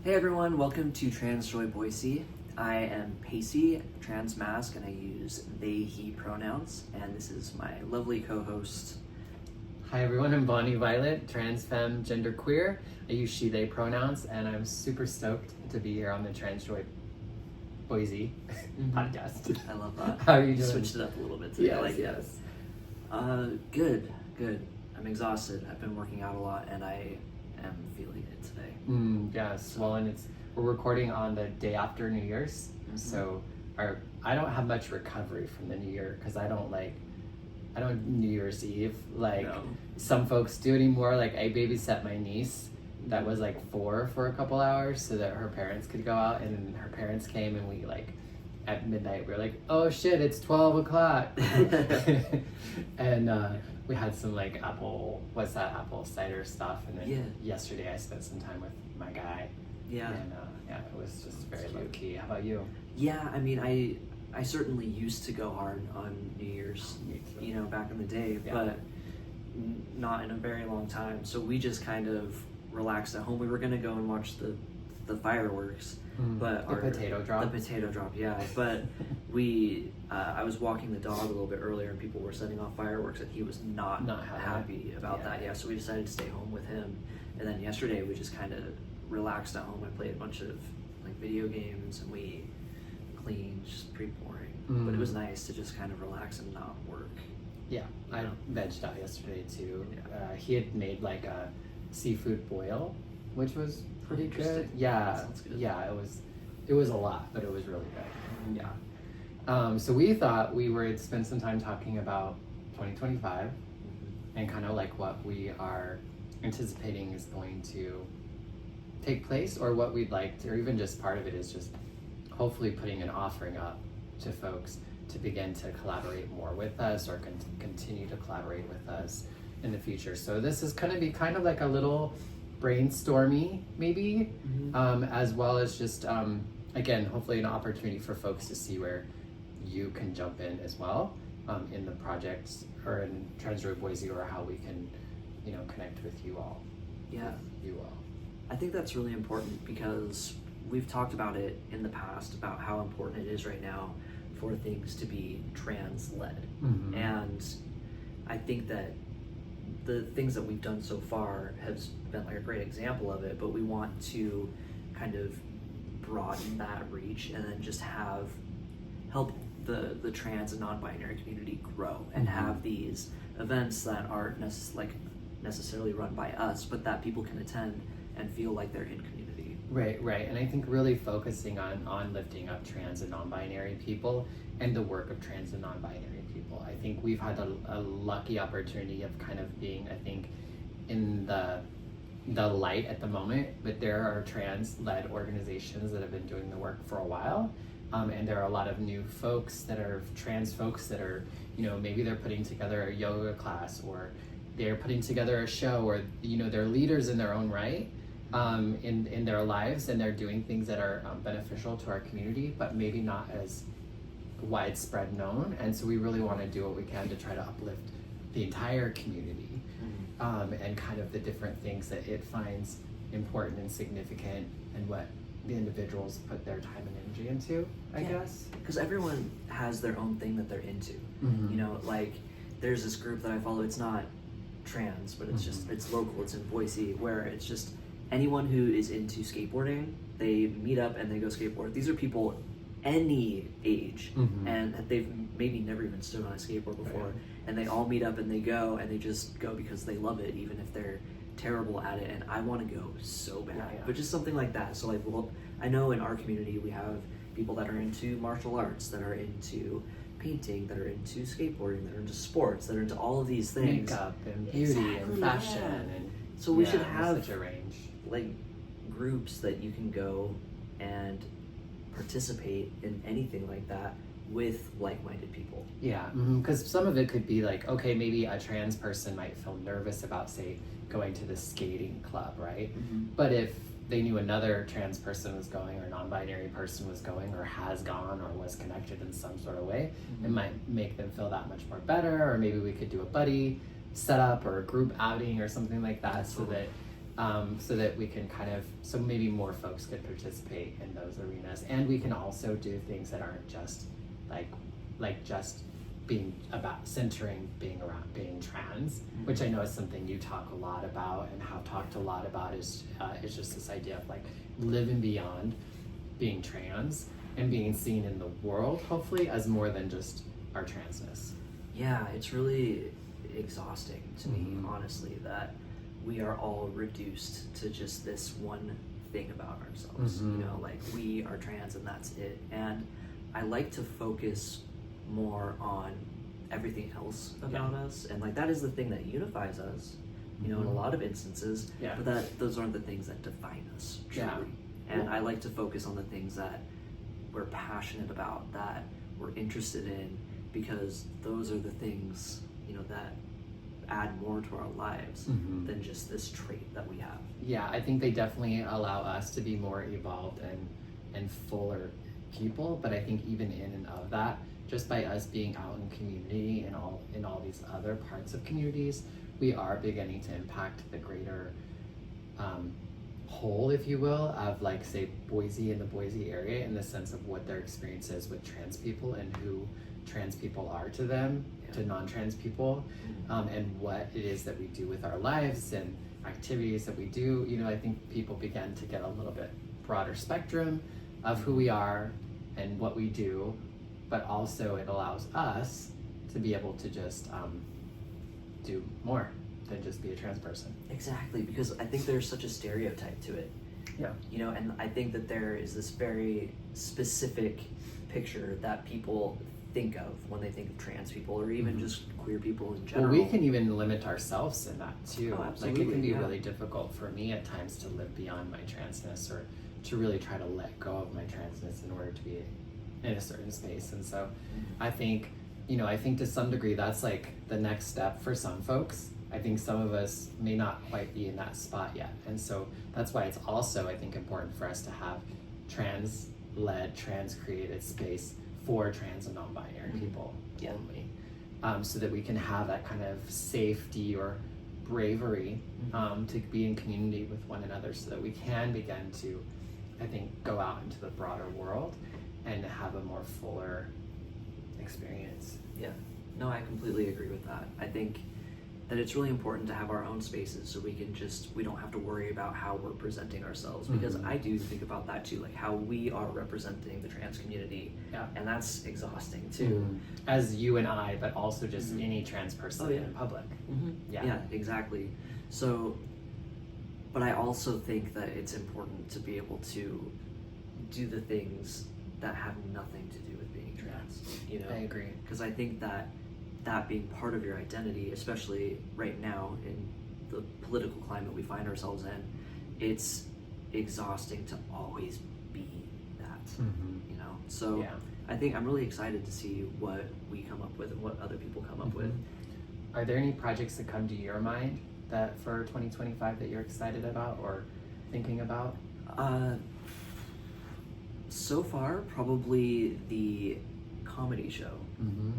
Hey everyone, welcome to Trans Joy Boise. I am Pacey, trans mask, and I use they, he pronouns. And this is my lovely co-host. Hi everyone, I'm Bonnie Violet, trans femme, gender queer. I use she, they pronouns, and I'm super stoked to be here on the Trans Joy Boise podcast. I love that. How are you doing? Switched it up a little bit today. Yes, I like yes. it. Good. I'm exhausted. I've been working out a lot, and I am feeling it today. Yes, well, and we're recording on the day after New Year's, so I don't have much recovery from the New Year because I don't New Year's Eve like some folks do anymore. Like I babysat my niece that was like 4 for a couple hours so that her parents could go out, and then her parents came and we like at midnight we were like, oh shit, it's 12 o'clock. And we had some like apple cider stuff, and then yesterday I spent some time with my guy. And it was just very low key. How about you? Yeah, I mean, I certainly used to go hard on New Year's, back in the day, but not in a very long time. So we just kind of relaxed at home. We were gonna go and watch the fireworks, but the potato drop, yeah. But I was walking the dog a little bit earlier, and people were setting off fireworks, and he was not happy about that. Yeah, so we decided to stay home with him. And then yesterday we just kind of relaxed at home. I played a bunch of like video games, and we cleaned, just pretty boring. But it was nice to just kind of relax and not work. Yeah, I vegged out yesterday too. He had made like a seafood boil, which was pretty good. Yeah, sounds good. Yeah, it was a lot, but it was really good. Yeah. So we thought we would spend some time talking about 2025 and kind of like what we are anticipating is going to take place, or what we'd like to, or even just part of it is just hopefully putting an offering up to folks to begin to collaborate more with us, or continue to collaborate with us in the future. So this is going to be kind of like a little brainstormy maybe, as well as just again hopefully an opportunity for folks to see where you can jump in as well in the projects or in Trans Joy Boise, or how we can connect with you all. I think that's really important because we've talked about it in the past about how important it is right now for things to be trans-led. And I think that the things that we've done so far has been like a great example of it, but we want to kind of broaden that reach and then just help the trans and non-binary community grow and have these events that aren't necessarily run by us, but that people can attend and feel like they're in community. Right. And I think really focusing on lifting up trans and non-binary people and the work of trans and non-binary people. I think we've had a lucky opportunity of kind of being, I think, in the light at the moment, but there are trans-led organizations that have been doing the work for a while. And there are a lot of new folks that are trans folks that are, maybe they're putting together a yoga class, or they're putting together a show, or, they're leaders in their own right. In their lives, and they're doing things that are beneficial to our community, but maybe not as widespread known. And so we really want to do what we can to try to uplift the entire community, and kind of the different things that it finds important and significant, and what the individuals put their time and energy into, I guess. Because everyone has their own thing that they're into. Like there's this group that I follow, it's not trans, but it's just, it's local, it's in Boise, where it's just anyone who is into skateboarding, they meet up and they go skateboard. These are people any age, and they've maybe never even stood on a skateboard before, and they all meet up and they go, and they just go because they love it, even if they're terrible at it. And I want to go so bad, but just something like that. So like, I know in our community we have people that are into martial arts, that are into painting, that are into skateboarding, that are into sports, that are into all of these things, makeup and beauty and fashion, and so we should have such a range, like groups that you can go and participate in anything like that with like-minded people. Because some of it could be like, okay, maybe a trans person might feel nervous about, say, going to the skating club, right? But if they knew another trans person was going, or non-binary person was going, or has gone, or was connected in some sort of way, it might make them feel that much more better. Or maybe we could do a buddy setup or a group outing or something like that, so that so that we can so maybe more folks could participate in those arenas. And we can also do things that aren't just like just being about centering being around being trans, which I know is something you talk a lot about and have talked a lot about, is just this idea of like living beyond being trans and being seen in the world, hopefully, as more than just our transness. Yeah, it's really exhausting to me, honestly, that we are all reduced to just this one thing about ourselves. You know, like we are trans and that's it. And I like to focus more on everything else about us, and like that is the thing that unifies us, you know, in a lot of instances. But those aren't the things that define us truly. And I like to focus on the things that we're passionate about, that we're interested in, because those are the things, you know, that add more to our lives than just this trait that we have. Yeah, I think they definitely allow us to be more evolved and fuller people, but I think even in and of that, just by us being out in community and in all these other parts of communities, we are beginning to impact the greater whole, if you will, of like, say, Boise and the Boise area, in the sense of what their experience is with trans people and who trans people are to them, to non-trans people, and what it is that we do with our lives and activities that we do. You know, I think people begin to get a little bit broader spectrum of who we are and what we do, but also it allows us to be able to just do more than just be a trans person. Exactly, because I think there's such a stereotype to it. Yeah. You know, and I think that there is this very specific picture that people think of when they think of trans people, or even just queer people in general. Well, we can even limit ourselves in that too. Oh, absolutely, like it can be really difficult for me at times to live beyond my transness, or to really try to let go of my transness in order to be in a certain space. And so I think, you know, I think to some degree that's like the next step for some folks. I think some of us may not quite be in that spot yet. And so that's why it's also, I think, important for us to have trans-led, trans-created space for trans and non-binary people only. So that we can have that kind of safety or bravery to be in community with one another, so that we can begin to, I think, go out into the broader world and have a more fuller experience. Yeah, no, I completely agree with that. I think that it's really important to have our own spaces, so we don't have to worry about how we're presenting ourselves, because I do think about that too, like how we are representing the trans community, and that's exhausting too. As you and I, but also just any trans person in public. Yeah, exactly. So, but I also think that it's important to be able to do the things that have nothing to do with being trans, you know? I agree. Because I think that being part of your identity, especially right now in the political climate we find ourselves in, it's exhausting to always be that, you know? So I think I'm really excited to see what we come up with and what other people come up with. Are there any projects that come to your mind that for 2025 that you're excited about or thinking about? So far, probably the comedy show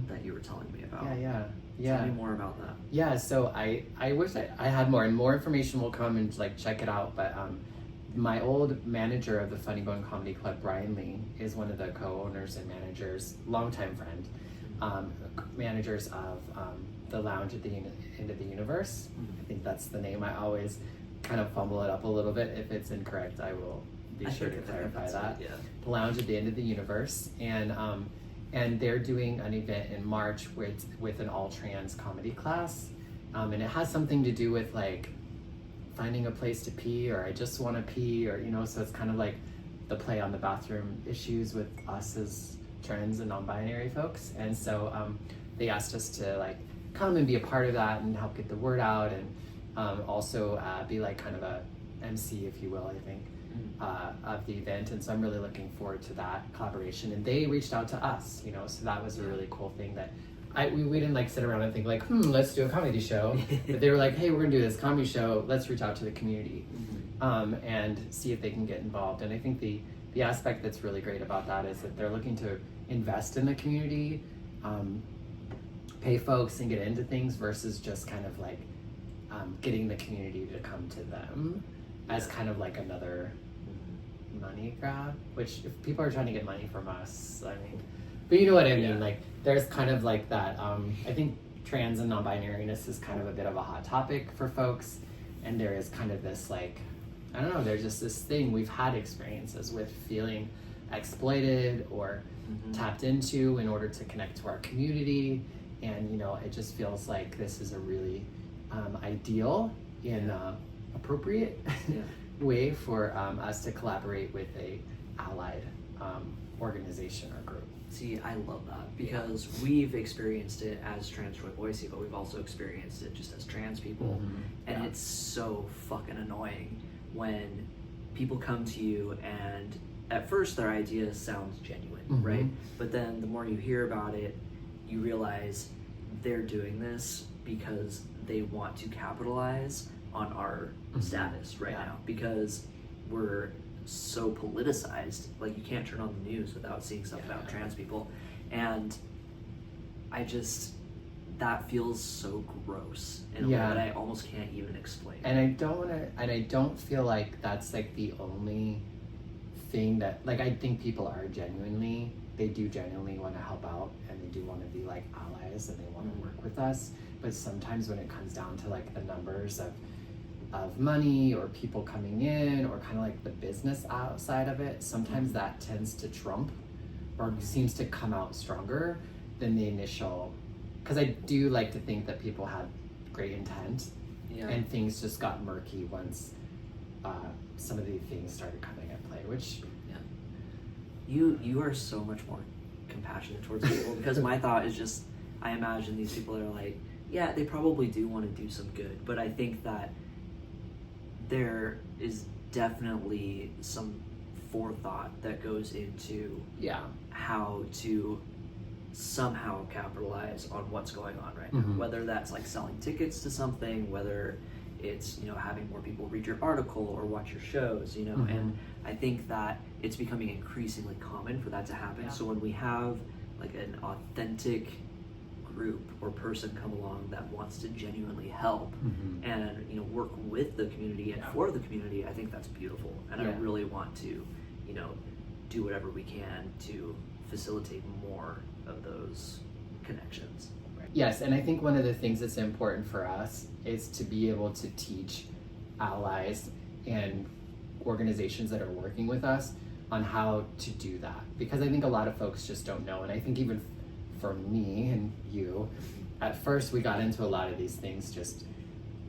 that you were telling me about. Yeah. Tell me more about that. Yeah, so I wish I had more, and more information will come and like check it out, but my old manager of the Funny Bone Comedy Club, Brian Lee, is one of the co-owners and managers, longtime friend, managers of the Lounge at the End of the Universe. I think that's the name. I always kind of fumble it up a little bit. If it's incorrect, I will be sure to clarify that. Yeah. The Lounge at the End of the Universe, and they're doing an event in March with an all-trans comedy class, and it has something to do with like finding a place to pee, or I just want to pee, or you know, so it's kind of like the play on the bathroom issues with us as trans and non-binary folks. And so they asked us to like come and be a part of that and help get the word out, and also be like kind of a MC, if you will, I think, of the event. And so I'm really looking forward to that collaboration. And they reached out to us, you know, so that was a really cool thing that we didn't like sit around and think like, let's do a comedy show. But they were like, hey, we're gonna do this comedy show, let's reach out to the community and see if they can get involved. And I think the aspect that's really great about that is that they're looking to invest in the community, pay folks and get into things, versus just kind of like getting the community to come to them as kind of like another money grab, which if people are trying to get money from us, I mean, but you know what I mean, like there's kind of like that, I think trans and non-binariness is kind of a bit of a hot topic for folks, and there is kind of this like, I don't know, there's just this thing, we've had experiences with feeling exploited or tapped into in order to connect to our community, and you know, it just feels like this is a really ideal and appropriate way for us to collaborate with a allied organization or group. See, I love that because we've experienced it as Trans Joy Boise, but we've also experienced it just as trans people, and it's so fucking annoying when people come to you and at first their idea sounds genuine, right? But then the more you hear about it, you realize they're doing this because they want to capitalize on our status right now, because we're so politicized. Like, you can't turn on the news without seeing stuff about trans people, and I just, that feels so gross in a way that I almost can't even explain. And I don't feel like that's like the only thing that, like, I think people are genuinely, they do genuinely want to help out, and they do want to be like allies, and they want to work with us. But sometimes when it comes down to like the numbers of money or people coming in, or kind of like the business outside of it, sometimes that tends to trump or seems to come out stronger than the initial, because I do like to think that people had great intent, and things just got murky once some of the things started coming at play, which you are so much more compassionate towards people, because my thought is just, I imagine these people are like, yeah, they probably do want to do some good, but I think that there is definitely some forethought that goes into how to somehow capitalize on what's going on right now, whether that's like selling tickets to something, whether it's, you know, having more people read your article or watch your shows, you know, and I think that it's becoming increasingly common for that to happen. So when we have like an authentic group or person come along that wants to genuinely help and, you know, work with the community and for the community, I think that's beautiful, and I really want to, you know, do whatever we can to facilitate more of those connections. Yes, and I think one of the things that's important for us is to be able to teach allies and organizations that are working with us on how to do that, because I think a lot of folks just don't know. And I think even for me and you, at first we got into a lot of these things just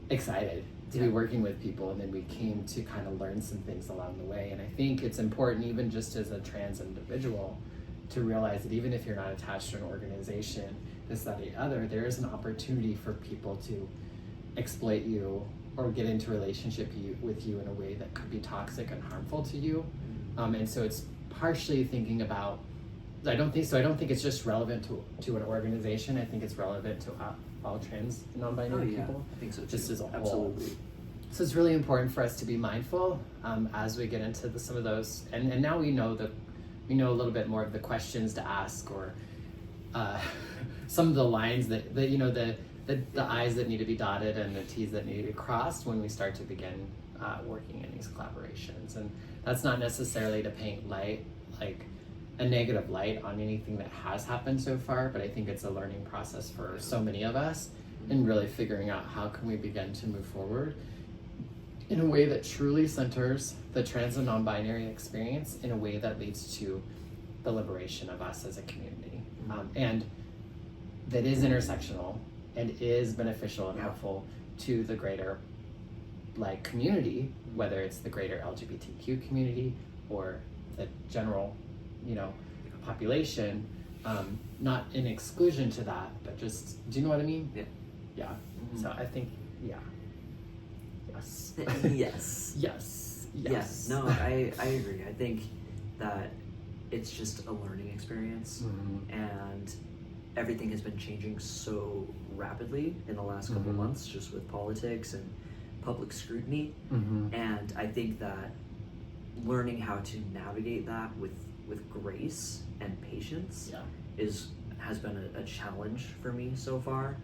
excited to be working with people, and then we came to kind of learn some things along the way. And I think it's important, even just as a trans individual, to realize that even if you're not attached to an organization, this, that, the other, there is an opportunity for people to exploit you or get into a relationship with you in a way that could be toxic and harmful to you. And so it's partially thinking about, I don't think it's just relevant to an organization. I think it's relevant to all trans non-binary people. I think so too. Just as a whole. Absolutely. So it's really important for us to be mindful as we get into some of those, and now we know a little bit more of the questions to ask, or some of the lines that you know, the I's that need to be dotted and the T's that need to be crossed when we start to begin working in these collaborations. And that's not necessarily to paint like a negative light on anything that has happened so far, but I think it's a learning process for so many of us, and really figuring out how can we begin to move forward in a way that truly centers the trans and non-binary experience, in a way that leads to the liberation of us as a community, and that is intersectional and is beneficial and helpful to the greater like community, whether it's the greater LGBTQ community or the general, you know, population, not in exclusion to that, but just, do you know what I mean? Yeah. So I think, yes. Yes. Yes. No, I agree. I think that it's just a learning experience, and everything has been changing so rapidly in the last couple months, just with politics and public scrutiny. And I think that learning how to navigate that with grace and patience has been a challenge for me so far,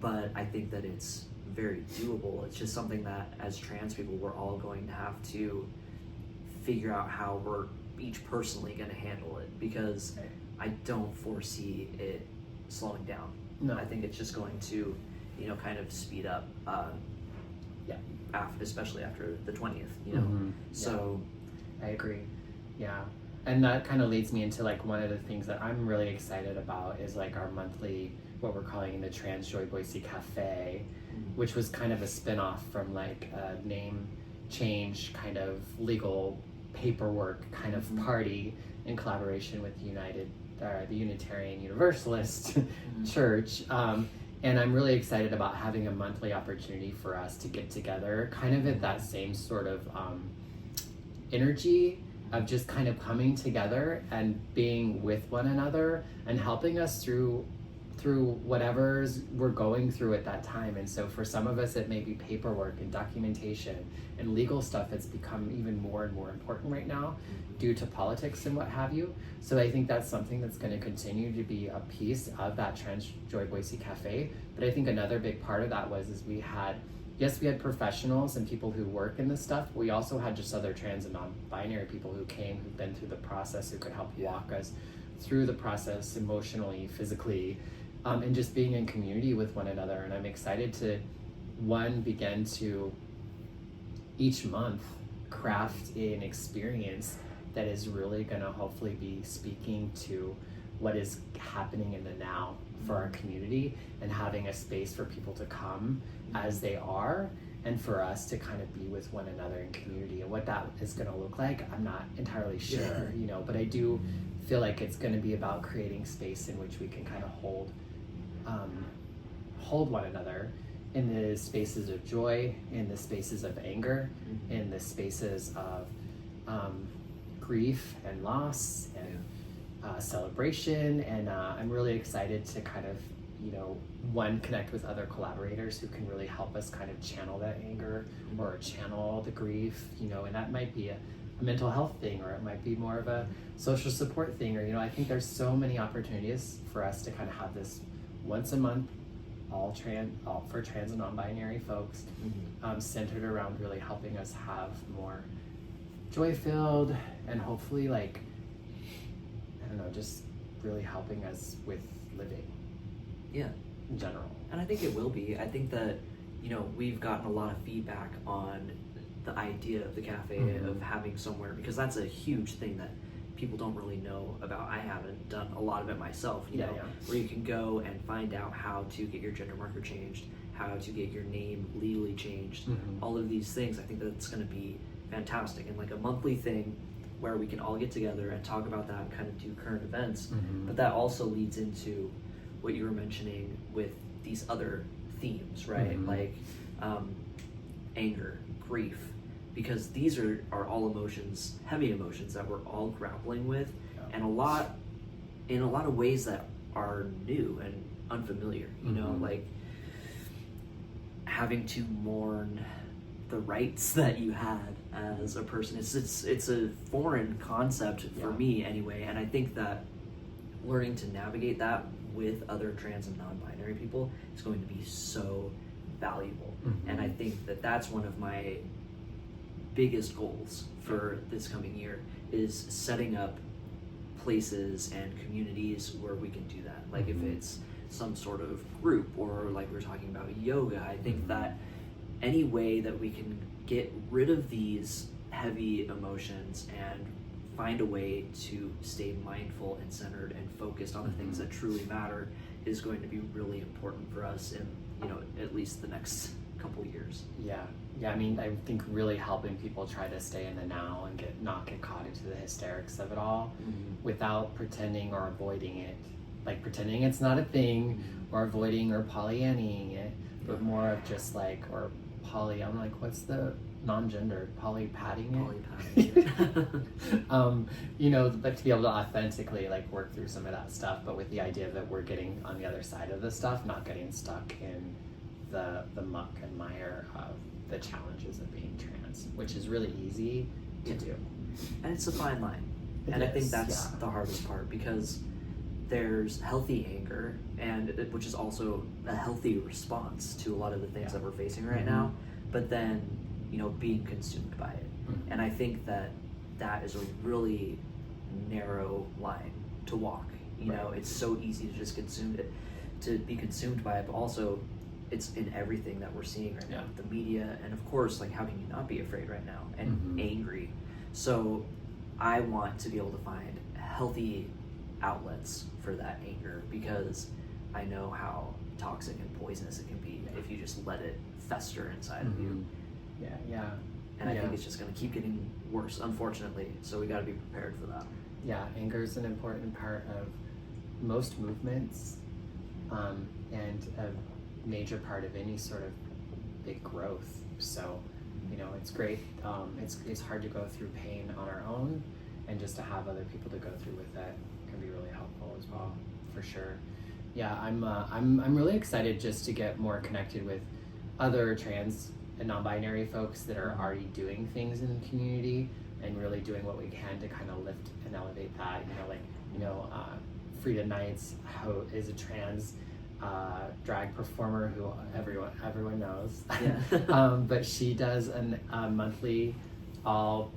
but I think that it's very doable. It's just something that as trans people we're all going to have to figure out how we're each personally going to handle it, because I don't foresee it slowing down. No. I think it's just going to, kind of speed up. Especially after the 20th. So I agree. Yeah. And that kind of leads me into like one of the things that I'm really excited about is like our monthly, what we're calling the Trans Joy Boise Cafe, which was kind of a spin-off from like a name change kind of legal paperwork kind of party in collaboration with the Unitarian Universalist Church. And I'm really excited about having a monthly opportunity for us to get together kind of at that same sort of energy of just kind of coming together and being with one another and helping us through whatever we're going through at that time. And so for some of us, it may be paperwork and documentation and legal stuff that's become even more and more important right now due to politics and what have you. So I think that's something that's going to continue to be a piece of that Trans Joy Boise Cafe. But I think another big part of that is we had professionals and people who work in this stuff. We also had just other trans and non-binary people who came, who've been through the process, who could help walk us through the process emotionally, physically, and just being in community with one another. And I'm excited to, begin to each month craft an experience that is really going to hopefully be speaking to what is happening in the now for our community, and having a space for people to come as they are, and for us to kind of be with one another in community. And what that is going to look like, I'm not entirely sure, but I do feel like it's going to be about creating space in which we can kind of hold one another in the spaces of joy, in the spaces of anger, in the spaces of grief and loss and celebration. And I'm really excited to kind of, connect with other collaborators who can really help us kind of channel that anger or channel the grief, and that might be a mental health thing, or it might be more of a social support thing, or, I think there's so many opportunities for us to kind of have this once a month, all for trans and non-binary folks, centered around really helping us have more joy-filled, and hopefully just really helping us with living in general. And I think it will be. I think that we've gotten a lot of feedback on the idea of the cafe, of having somewhere, because that's a huge thing that people don't really know about. I haven't done a lot of it myself, where you can go and find out how to get your gender marker changed, how to get your name legally changed, all of these things. I think that's going to be fantastic, and like a monthly thing where we can all get together and talk about that and kind of do current events. But that also leads into what you were mentioning with these other themes, right? Like anger, grief, because these are all emotions, heavy emotions that we're all grappling with, and in a lot of ways that are new and unfamiliar, like having to mourn the rights that you had as a person. It's a foreign concept for me anyway, and I think that learning to navigate that with other trans and non-binary people is going to be so valuable. And I think that that's one of my biggest goals for this coming year, is setting up places and communities where we can do that. Like if it's some sort of group, or like we were talking about yoga, I think that any way that we can get rid of these heavy emotions and find a way to stay mindful and centered and focused on the things that truly matter is going to be really important for us in at least the next couple years. I mean, I think really helping people try to stay in the now and not get caught into the hysterics of it all, without pretending or avoiding it, like pretending it's not a thing, or avoiding or Pollyanning it, but more of just like, or I'm like, what's the non-gendered, polypatting it? But to be able to authentically work through some of that stuff, but with the idea that we're getting on the other side of the stuff, not getting stuck in the muck and mire of the challenges of being trans, which is really easy to do. And it's a fine line. I think that's the hardest part, because there's healthy anger, which is also a healthy response to a lot of the things that we're facing right now, but then, being consumed by it. And I think that is a really narrow line to walk. It's so easy to just to be consumed by it, but also it's in everything that we're seeing right now, the media, and of course, like, how can you not be afraid right now and angry? So I want to be able to find healthy outlets for that anger, because I know how toxic and poisonous it can be if you just let it fester inside of you. And I think it's just going to keep getting worse, unfortunately, so we got to be prepared for that. Anger is an important part of most movements, and a major part of any sort of big growth. So it's great. It's hard to go through pain on our own, and just to have other people to go through with it can be really helpful as well, for sure. I'm really excited just to get more connected with other trans and non-binary folks that are already doing things in the community and really doing what we can to kind of lift and elevate that. Frida Knights, who is a trans drag performer who everyone knows. But she does a monthly all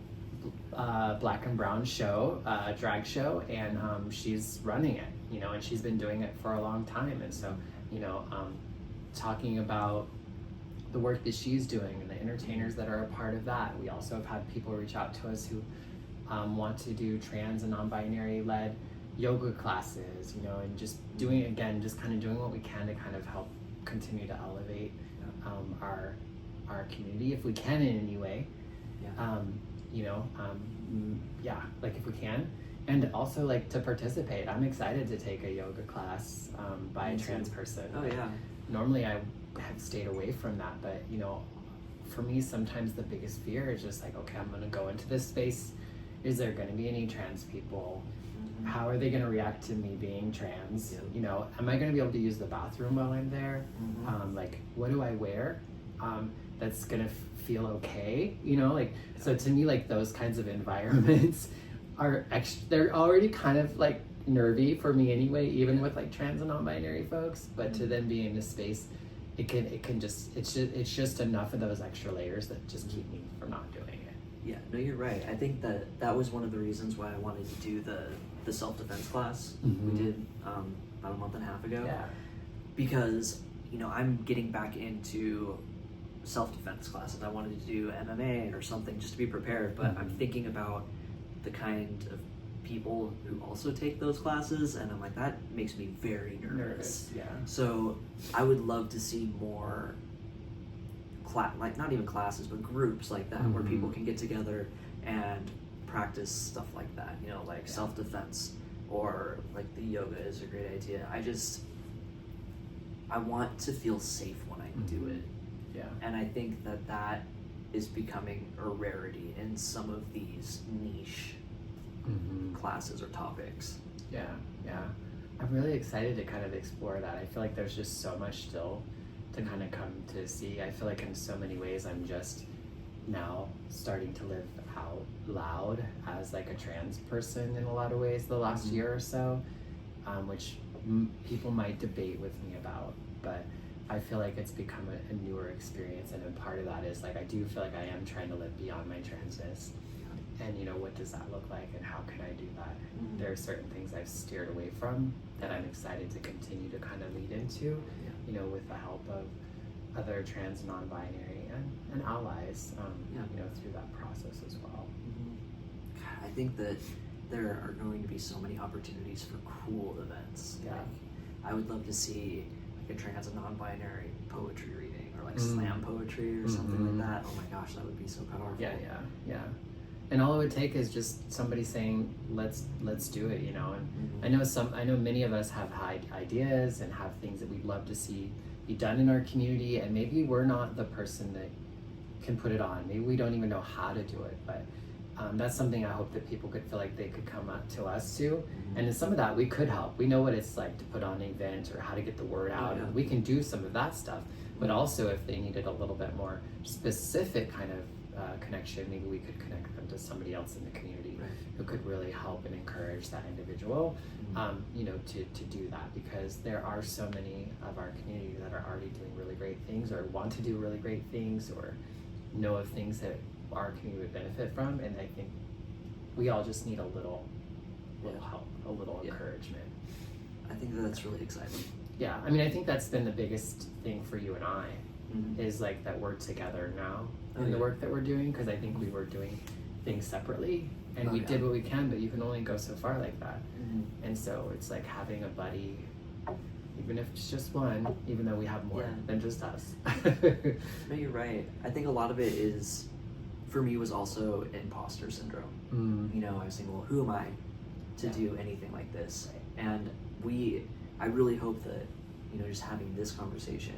black and brown show, drag show, and she's running it, and she's been doing it for a long time. And so, talking about the work that she's doing and the entertainers that are a part of that. We also have had people reach out to us who want to do trans and non-binary led yoga classes, and just doing what we can to kind of help continue to elevate our community if we can in any way. Like if we can, and also like to participate. I'm excited to take a yoga class by a trans person. Normally I have stayed away from that, but for me sometimes the biggest fear is just like, okay, I'm gonna go into this space. Is there gonna be any trans people? How are they gonna react to me being trans? Am I gonna be able to use the bathroom while I'm there? Like, what do I wear that's gonna feel okay? So to me, like, those kinds of environments they're already kind of like nervy for me anyway, even with like trans and non-binary folks. But to then be in this space, it's just enough of those extra layers that just keep me from not doing it. Yeah, no, you're right. I think that was one of the reasons why I wanted to do the self-defense class we did about a month and a half ago. Because I'm getting back into self-defense classes. I wanted to do MMA or something just to be prepared, but I'm thinking about the kind of people who also take those classes, and I'm like, that makes me very nervous. So I would love to see more like not even classes, but groups like that where people can get together and practice stuff like that, like self-defense, or like the yoga is a great idea. I want to feel safe when I do it. And I think that is becoming a rarity in some of these niche classes or topics. I'm really excited to kind of explore that. I feel like there's just so much still to kind of come to see. I feel like in so many ways I'm just now starting to live out loud as like a trans person in a lot of ways the last year or so, which people might debate with me about, but I feel like it's become a newer experience, and a part of that is like I do feel like I am trying to live beyond my transness. And what does that look like, and how can I do that? There are certain things I've steered away from that I'm excited to continue to kind of lead into, with the help of other trans, non-binary, and allies, through that process as well. I think that there are going to be so many opportunities for cool events. I would love to see like a trans and non-binary poetry reading, or like slam poetry or something like that. Oh my gosh, that would be so powerful. And all it would take is just somebody saying, let's do it, And I know many of us have high ideas and have things that we'd love to see be done in our community, and maybe we're not the person that can put it on. Maybe we don't even know how to do it, but that's something I hope that people could feel like they could come up to us to. And in some of that, we could help. We know what it's like to put on an event or how to get the word out, and we can do some of that stuff. But also if they needed a little bit more specific kind of connection, maybe we could connect them to somebody else in the community Right. who could really help and encourage that individual, Mm-hmm. to do that, because there are so many of our community that are already doing really great things or want to do really great things or know of things that our community would benefit from, and I think we all just need a little help, a little encouragement. I think that's really exciting. Yeah, I mean, I think that's been the biggest thing for you and I, Mm-hmm. is like that we're together now Oh, in the yeah. work that we're doing, because I think we were doing things separately and Oh, we yeah. did what we can, but you can only go so far like that. Mm-hmm. And so it's like having a buddy, even if it's just one, even though we have more Yeah. than just us. No, you're right. I think a lot of it is, for me, was also imposter syndrome. You know, I was thinking, well, who am I to Yeah. do anything like this? And I really hope that, you know, just having this conversation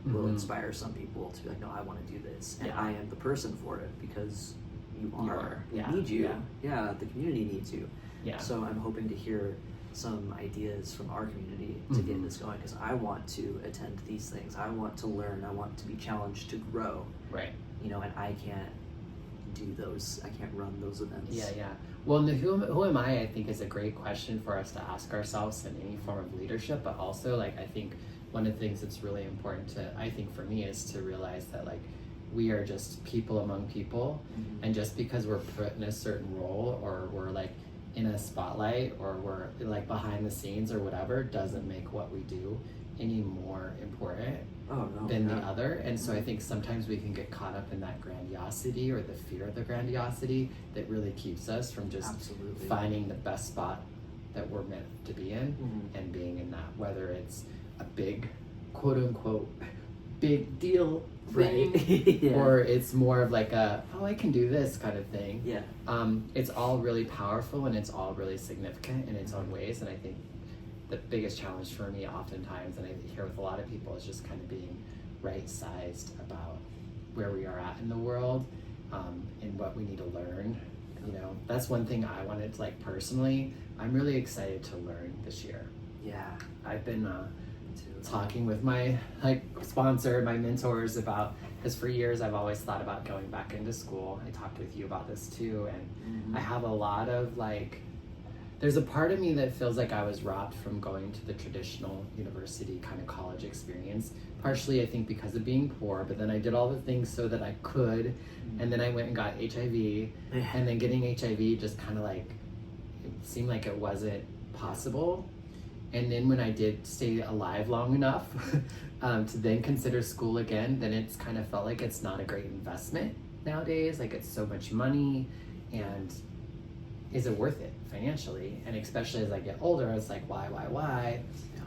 will inspire some people to be like, no, I want to do this, and Yeah. I am the person for it, because you You are. are. We Yeah. need you. Yeah. Yeah, the community needs you. Yeah. So I'm hoping to hear some ideas from our community to get this going, because I want to attend these things. I want to learn. I want to be challenged to grow. Right. You know, and I can't do those. I can't run those events. Yeah. Well, and the who am I think is a great question for us to ask ourselves in any form of leadership, but also like I think one of the things that's really important to, I think for me, is to realize that like we are just people among people, Mhm. and just because we're put in a certain role or we're like in a spotlight or we're like behind the scenes or whatever doesn't make what we do any more important Oh no. than the yeah. other. And so I think sometimes we can get caught up in that grandiosity or the fear of the grandiosity that really keeps us from just Absolutely. finding the best spot that we're meant to be in Mhm. and being in that, whether it's a big quote unquote big deal thing Right. Yeah. or it's more of like a, oh, I can do this kind of thing. Yeah. It's all really powerful and it's all really significant in its own ways. And I think the biggest challenge for me oftentimes, and I hear with a lot of people, is just kind of being right-sized about where we are at in the world, and what we need to learn. You know, that's one thing I wanted to, like, personally, I'm really excited to learn this year. Yeah. I've been Me too. talking with my like sponsor, my mentors about, because for years I've always thought about going back into school. I talked with you about this too, and Mhm. I have a lot of like, there's a part of me that feels like I was robbed from going to the traditional university kind of college experience, partially I think because of being poor, but then I did all the things so that I could, and then I went and got HIV, and then getting HIV just kind of like, it seemed like it wasn't possible. And then when I did stay alive long enough to then consider school again, then it's kind of felt like it's not a great investment nowadays. Like it's so much money, and is it worth it financially? And especially as I get older, it's like, why?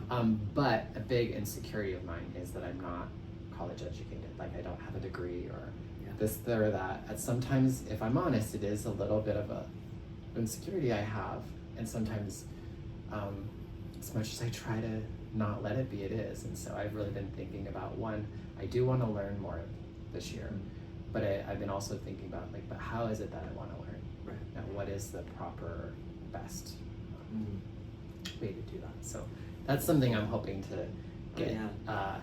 Yeah. But a big insecurity of mine is that I'm not college educated. Like I don't have a degree or Yeah. this, or that. And sometimes, if I'm honest, it is a little bit of a insecurity I have. And sometimes, as much as I try to not let it be, it is. And so I've really been thinking about, one, I do want to learn more this year, but I've been also thinking about like, but how is it that I want to learn? Right. And what is the proper, best Mhm. way to do that? So that's something I'm hoping to get yeah.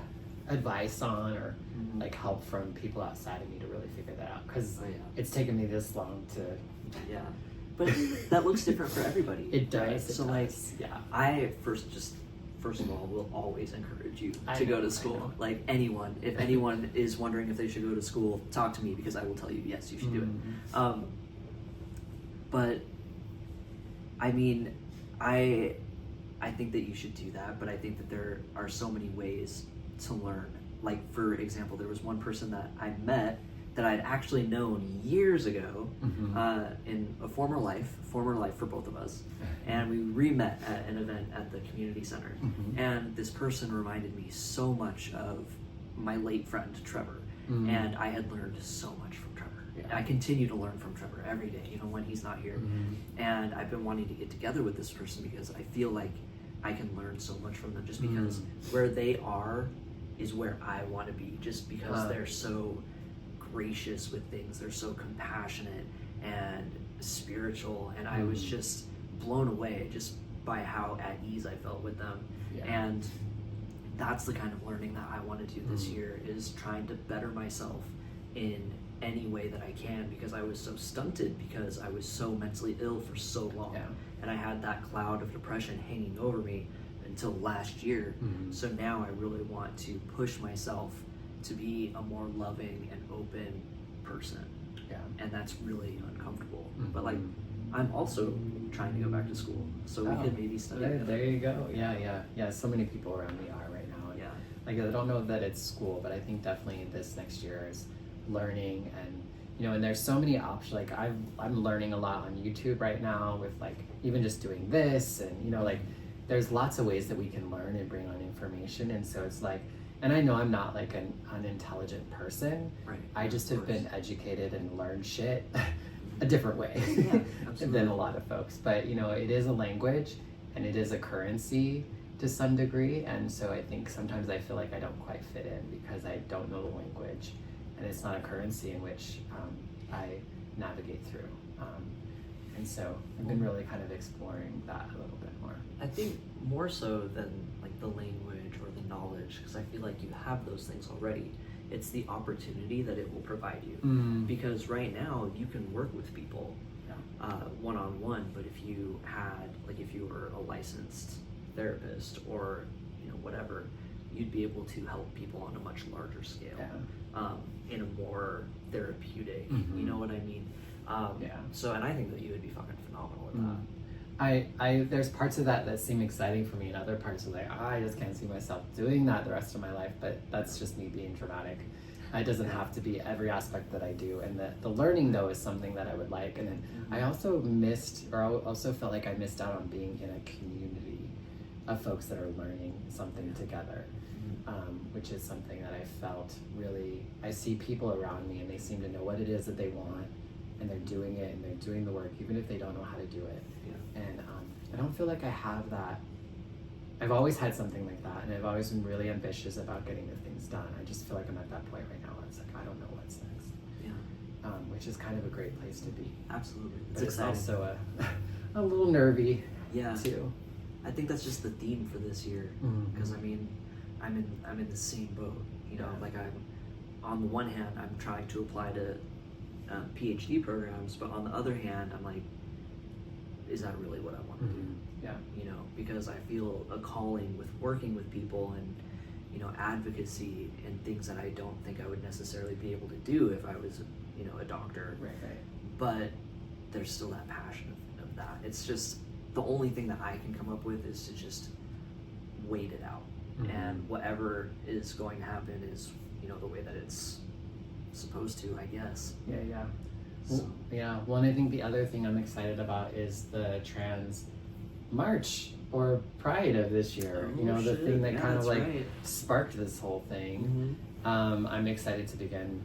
advice on, or Mhm. like help from people outside of me to really figure that out, because Oh, yeah. it's taken me this long to. Yeah. But that looks different for everybody. It does. Right? It So does. like, yeah. I first of all will always encourage you I to go know, to I school. know. Like anyone, if anyone is wondering if they should go to school, talk to me, because I will tell you, yes, you should do Mhm. it. But I mean, I think that you should do that, but I think that there are so many ways to learn. Like, for example, there was one person that I met that I'd actually known years ago Mhm. in a former life for both of us, and we re-met at an event at the community center. Mhm. And this person reminded me so much of my late friend Trevor, Mhm. and I had learned so much from Trevor. Yeah. I continue to learn from Trevor every day, even when he's not here. Mhm. And I've been wanting to get together with this person because I feel like I can learn so much from them, just because where they are is where I want to be, just because they're so gracious with things, they're so compassionate and spiritual, and I was just blown away just by how at ease I felt with them. Yeah. And that's the kind of learning that I want to do this year, is trying to better myself in any way that I can, because I was so stunted, because I was so mentally ill for so long. Yeah. And I had that cloud of depression hanging over me until last year. So now I really want to push myself to be a more loving and open person. Yeah. And that's really uncomfortable. But like, I'm also trying to go back to school, so we could maybe study together. There you go. Yeah. So many people around me are right now. And Yeah. like, I don't know that it's school, but I think definitely this next year is learning, and and there's so many options. Like I'm learning a lot on YouTube right now with like even just doing this, and like there's lots of ways that we can learn and bring on information. And so it's like, and I know I'm not like an unintelligent person. Right. I just have been educated and learned shit a different way Yeah, than a lot of folks. But it is a language, and it is a currency to some degree. And so I think sometimes I feel like I don't quite fit in because I don't know the language, and it's not a currency in which I navigate through. And so I've been really kind of exploring that a little bit more. I think more so than like the language or the knowledge, because I feel like you have those things already. It's the opportunity that it will provide you. Because right now you can work with people one-on-one, but if you were a licensed therapist or whatever, you'd be able to help people on a much larger scale, in a more therapeutic, you know what I mean? So, and I think that you would be fucking phenomenal at that. I there's parts of that seem exciting for me, and other parts are like, I just can't see myself doing that the rest of my life. But that's just me being dramatic. It doesn't have to be every aspect that I do. And the learning though is something that I would like. And then I also felt like I missed out on being in a community of folks that are learning something together, which is something that I felt really. I see people around me, and they seem to know what it is that they want, and they're doing it, and they're doing the work, even if they don't know how to do it. And I don't feel like I have that. I've always had something like that, and I've always been really ambitious about getting the things done. I just feel like I'm at that point right now. It's like, I don't know what's next. Which is kind of a great place to be. Absolutely. But it's also a little nervy too. I think that's just the theme for this year, because I mean, I'm in the same boat. Like I'm on the one hand, I'm trying to apply to PhD programs, but on the other hand, I'm like, is that really what I want to do? Because I feel a calling with working with people and advocacy and things that I don't think I would necessarily be able to do if I was a doctor. Right. But there's still that passion of that. It's just the only thing that I can come up with is to just wait it out, and whatever is going to happen is the way that it's supposed to, I guess. So. Well, and I think the other thing I'm excited about is the trans march or pride of this year. The thing that kind of like sparked this whole thing. I'm excited to begin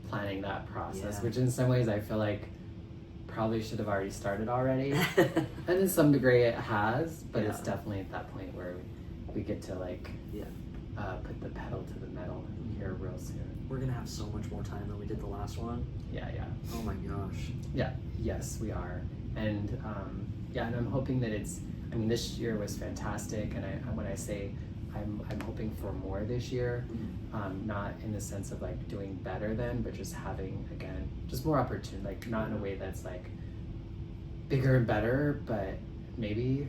planning that process, which in some ways I feel like probably should have already started already. And in some degree it has, but it's definitely at that point where we get to like put the pedal to the metal here real soon. We're gonna have so much more time than we did the last one. Yeah. Oh my gosh. Yes, we are. And and I'm hoping that this year was fantastic, and when I say I'm hoping for more this year, not in the sense of like doing better than, but just having, again, just more opportunity, like not in a way that's like bigger and better, but maybe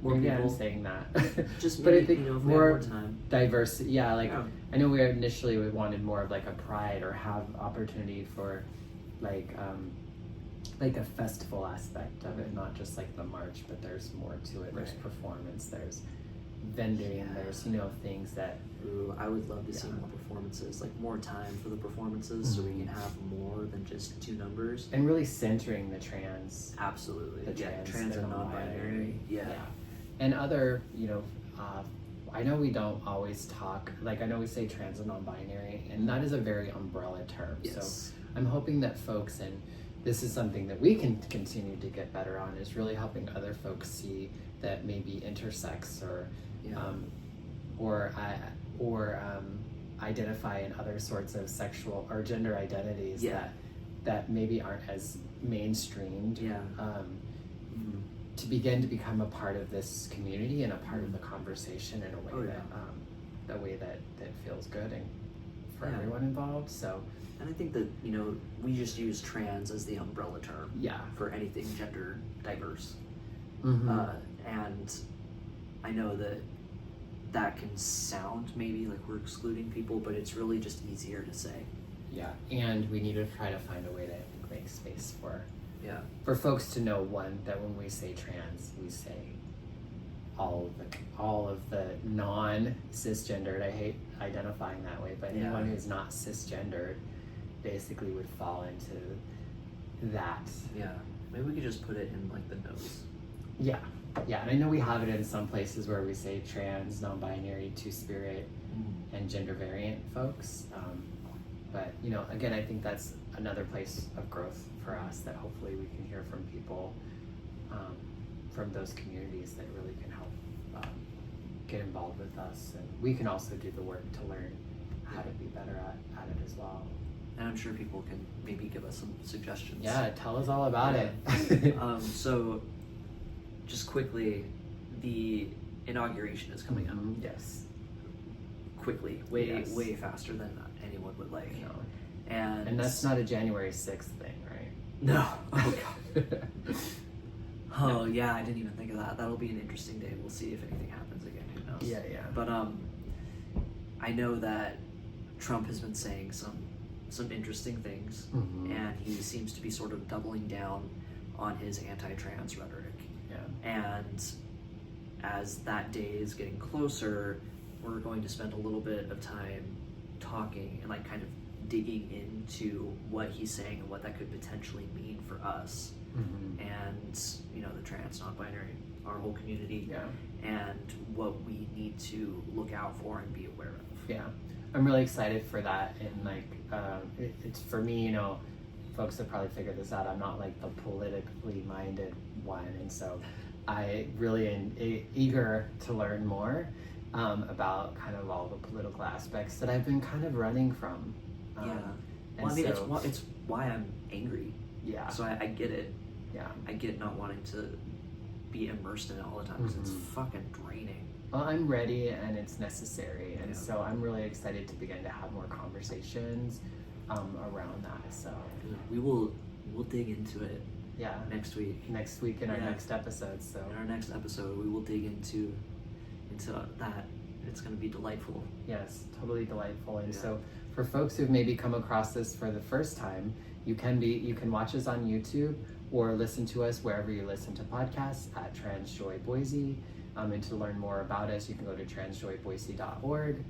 more maybe people. I'm saying that. Just but maybe, I think if we more have more time. diversity. I know we initially wanted more of like a pride or have opportunity for like a festival aspect of it, not just like the march, but there's more to it. There's performance, there's vending, there's things that. Ooh, I would love to see more performances, like more time for the performances, so we can have more than just 2 numbers. And really centering the trans. Absolutely. The trans and non-binary. And other, I know we don't always talk, like I know we say trans and non-binary, and that is a very umbrella term. Yes. So I'm hoping that folks, and this is something that we can continue to get better on, is really helping other folks see that maybe intersex or identify in other sorts of sexual or gender identities that maybe aren't as mainstreamed. To begin to become a part of this community and a part of the conversation in a way that feels good and for Yeah. everyone involved. So And I think that, we just use trans as the umbrella term yeah. for anything gender diverse. Mhm. And I know that can sound maybe like we're excluding people, but it's really just easier to say. Yeah, and we need to try to find a way to make space for Yeah. folks to know, one, that when we say trans, we say all of the non-cisgendered. I hate identifying that way, but anyone who's not cisgendered basically would fall into that. Yeah. Maybe we could just put it in like the notes. Yeah, and I know we have it in some places where we say trans, non-binary, two-spirit, and gender variant folks. But again, I think that's another place of growth for us, that hopefully we can hear from people from those communities that really can help get involved with us, and we can also do the work to learn how to be better at it as well. And I'm sure people can maybe give us some suggestions. Yeah, tell us all about it. So just quickly, the inauguration is coming up. Yes. Quickly, way faster than anyone would like. No. And that's not a January 6th thing, right? No. Oh god. Oh yeah, I didn't even think of that. That'll be an interesting day. We'll see if anything happens again. Who knows? Yeah. But I know that Trump has been saying some interesting things, and he seems to be sort of doubling down on his anti-trans rhetoric. Yeah. And as that day is getting closer, we're going to spend a little bit of time talking and like kind of digging into what he's saying and what that could potentially mean for us, and the trans, non-binary, our whole community, and what we need to look out for and be aware of. Yeah, I'm really excited for that, and like it's for me, folks have probably figured this out. I'm not like the politically minded one, and so I really am eager to learn more about kind of all the political aspects that I've been kind of running from. Well, I mean, it's why I'm angry. Yeah. So I get it. Yeah. I get not wanting to be immersed in it all the time because it's fucking draining. Well, I'm ready, and it's necessary, and so I'm really excited to begin to have more conversations around that. So we'll dig into it. Yeah. Next week in our next episode. So in our next episode, we will dig into that. It's going to be delightful. Yes, totally delightful. And so for folks who've maybe come across this for the first time, you can watch us on YouTube or listen to us wherever you listen to podcasts at Trans Joy Boise. And to learn more about us, you can go to transjoyboise.org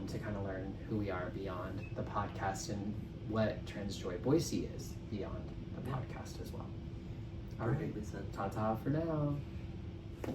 to kind of learn who we are beyond the podcast and what Trans Joy Boise is beyond the podcast as well. All right, ta-ta for now.